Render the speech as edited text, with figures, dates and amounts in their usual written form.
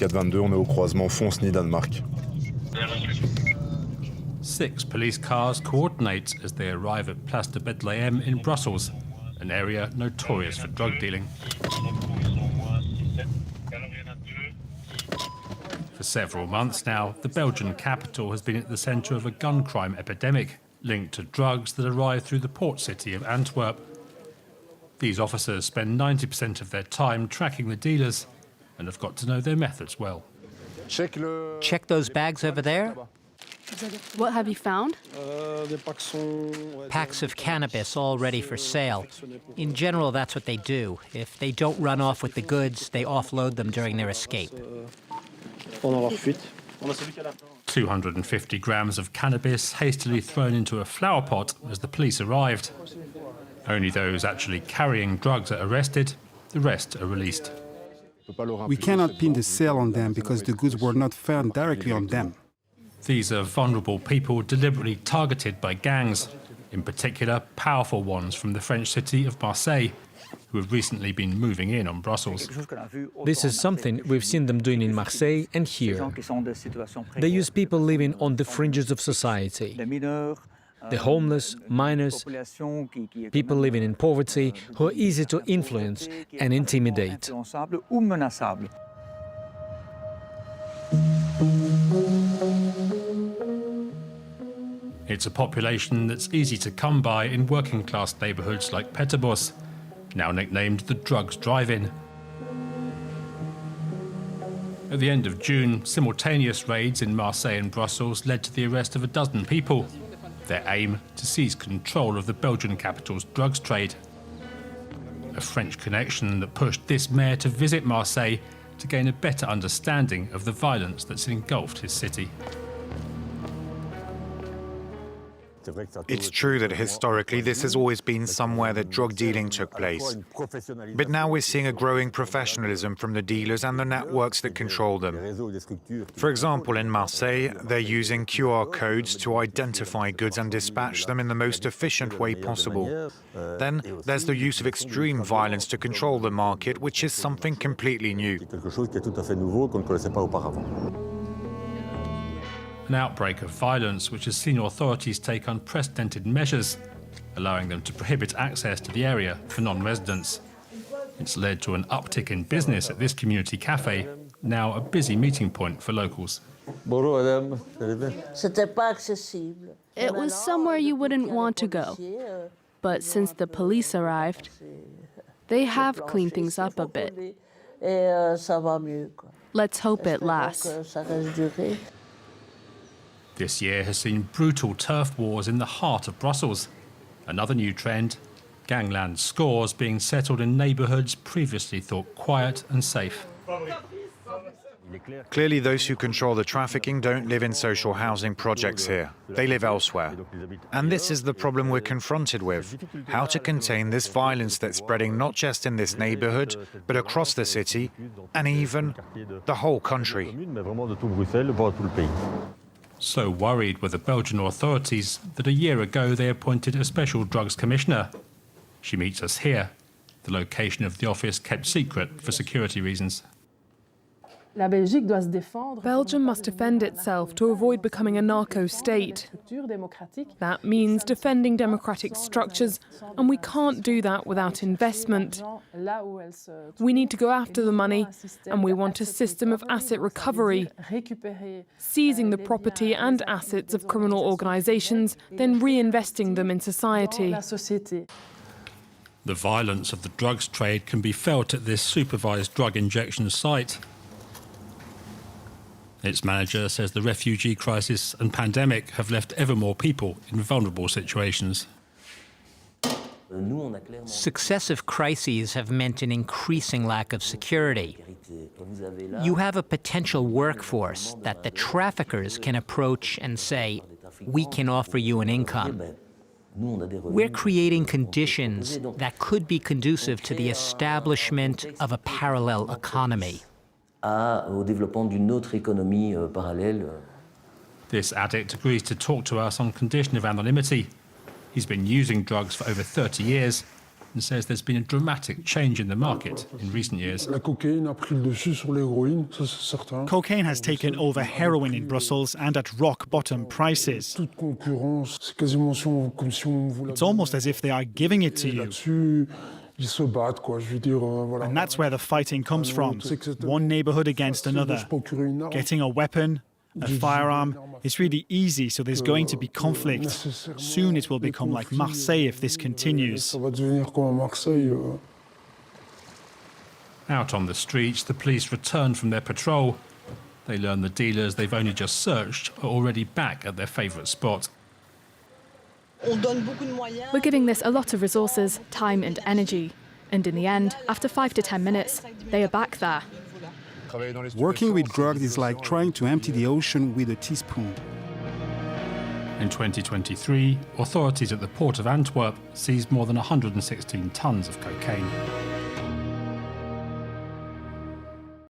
422, on est au croisement Fonce-Danemark. 6 police cars coordinate as they arrive at Place de Bethlehem in Brussels, an area notorious for drug dealing. For several months now, the Belgian capital has been at the centre of a gun crime epidemic linked to drugs that arrive through the port city of Antwerp. These officers spend 90% of their time tracking the dealers and have got to know their methods well. Check those bags over there. What have you found? Packs of cannabis all ready for sale. In general, that's what they do. If they don't run off with the goods, they offload them during their escape. 250 grams of cannabis hastily thrown into a flower pot as the police arrived. Only those actually carrying drugs are arrested, the rest are released. We cannot pin the sale on them because the goods were not found directly on them. These are vulnerable people deliberately targeted by gangs, in particular powerful ones from the French city of Marseille, who have recently been moving in on Brussels. This is something we've seen them doing in Marseille and here. They use people living on the fringes of society. The homeless, minors, people living in poverty who are easy to influence and intimidate. It's a population that's easy to come by in working-class neighbourhoods like Peterbos, now nicknamed the drugs drive-in. At the end of June, simultaneous raids in Marseille and Brussels led to the arrest of a dozen people. Their aim, to seize control of the Belgian capital's drugs trade. A French connection that pushed this mayor to visit Marseille to gain a better understanding of the violence that's engulfed his city. It's true that historically this has always been somewhere that drug dealing took place. But now we're seeing a growing professionalism from the dealers and the networks that control them. For example, in Marseille, they're using QR codes to identify goods and dispatch them in the most efficient way possible. Then there's the use of extreme violence to control the market, which is something completely new. An outbreak of violence which has seen authorities take unprecedented measures, allowing them to prohibit access to the area for non-residents. It's led to an uptick in business at this community cafe, now a busy meeting point for locals. It was somewhere you wouldn't want to go. But since the police arrived, they have cleaned things up a bit. Let's hope it lasts. This year has seen brutal turf wars in the heart of Brussels. Another new trend, gangland scores being settled in neighbourhoods previously thought quiet and safe. Clearly, those who control the trafficking don't live in social housing projects here. They live elsewhere. And this is the problem we're confronted with, how to contain this violence that's spreading not just in this neighbourhood, but across the city, and even the whole country. So worried were the Belgian authorities that a year ago they appointed a special drugs commissioner. She meets us here, the location of the office kept secret for security reasons. Belgium must defend itself to avoid becoming a narco state. That means defending democratic structures, and we can't do that without investment. We need to go after the money, and we want a system of asset recovery, seizing the property and assets of criminal organizations, then reinvesting them in society. The violence of the drugs trade can be felt at this supervised drug injection site. Its manager says the refugee crisis and pandemic have left ever more people in vulnerable situations. Successive crises have meant an increasing lack of security. You have a potential workforce that the traffickers can approach and say, "We can offer you an income." We're creating conditions that could be conducive to the establishment of a parallel economy. This addict agrees to talk to us on condition of anonymity. He's been using drugs for over 30 years, and says there's been a dramatic change in the market in recent years. Cocaine has taken over heroin in Brussels and at rock-bottom prices. It's almost as if they are giving it to you. And that's where the fighting comes from. One neighbourhood against another. Getting a weapon, a firearm, it's really easy, so there's going to be conflict. Soon it will become like Marseille if this continues. Out on the streets, the police return from their patrol. They learn the dealers they've only just searched are already back at their favourite spot. We're giving this a lot of resources, time and energy. And in the end, after 5 to 10 minutes, they are back there. Working with drugs is like trying to empty the ocean with a teaspoon. In 2023, authorities at the port of Antwerp seized more than 116 tons of cocaine.